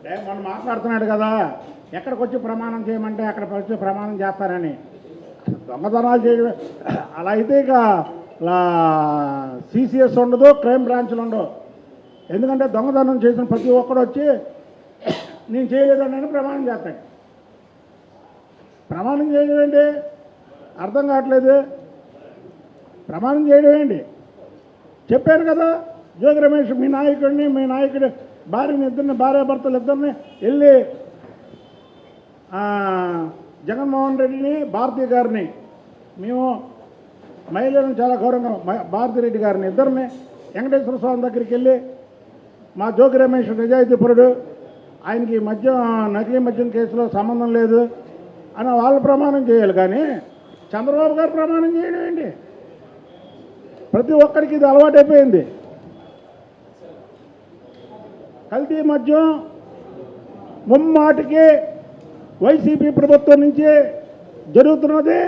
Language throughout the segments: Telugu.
మనం మాట్లాడుతున్నాడు కదా, ఎక్కడికి వచ్చి ప్రమాణం చేయమంటే అక్కడికి వచ్చి ప్రమాణం చేస్తారని. దొంగతనాలు చేయడం అలా అయితే ఇక సిసిఎస్ ఉండదు, క్రైమ్ బ్రాంచ్లు ఉండవు. ఎందుకంటే దొంగతనం చేసిన ప్రతి ఒక్కడు వచ్చి నేను చేయలేదని ప్రమాణం చేస్తాడు. ప్రమాణం చేయడం ఏంటి అర్థం కావట్లేదు. ప్రమాణం చేయడం ఏంటి చెప్పాను కదా. జోగి రమేష్ మీ నాయకుడి భార్యని భార్యాభర్తలు ఇద్దరిని వెళ్ళి జగన్మోహన్ రెడ్డిని భారతీ గారిని, మేము మహిళలను చాలా గౌరవంగా భారతిరెడ్డి గారిని ఇద్దరిని వెంకటేశ్వర స్వామి దగ్గరికి వెళ్ళి మా జోగి రమేష్ నిజాయితీపరుడు, ఆయనకి నకిలీ మద్యం కేసులో సంబంధం లేదు అని వాళ్ళు ప్రమాణం చేయాలి. కానీ చంద్రబాబు గారు ప్రమాణం చేయడం ఏంటి? ప్రతి ఒక్కరికి ఇది అలవాటైపోయింది. కల్తీ మద్యం ముమ్మాటికి వైసీపీ ప్రభుత్వం నుంచి జరుగుతున్నది.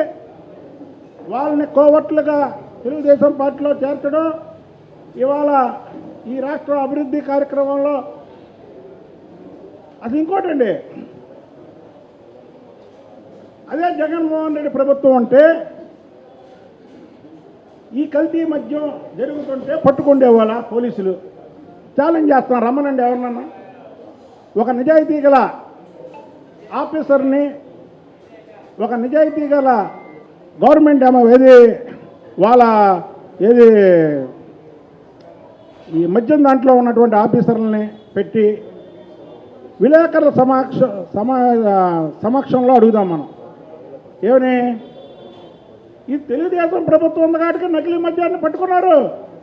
వాళ్ళని కోవట్లుగా తెలుగుదేశం పార్టీలో చేర్చడం, ఇవాళ ఈ రాష్ట్ర అభివృద్ధి కార్యక్రమంలో అది ఇంకోటండి. అదే జగన్మోహన్ రెడ్డి ప్రభుత్వం అంటే ఈ కల్తీ మద్యం జరుగుతుంటే పట్టుకుండేవాళ్ళ పోలీసులు ఛాలెంజ్ చేస్తున్నారు, రమ్మనండి ఎవరినన్నా. ఒక నిజాయితీ గల ఆఫీసర్ని, ఒక నిజాయితీ గల గవర్నమెంట్ ఈ మద్యం దాంట్లో ఉన్నటువంటి ఆఫీసర్లని పెట్టి విలేకరుల సమక్షంలో అడుగుదాం మనం. ఏమని? ఈ తెలుగుదేశం ప్రభుత్వం ఉంది కాబట్టి నకిలీ మద్యాన్ని పట్టుకున్నారు.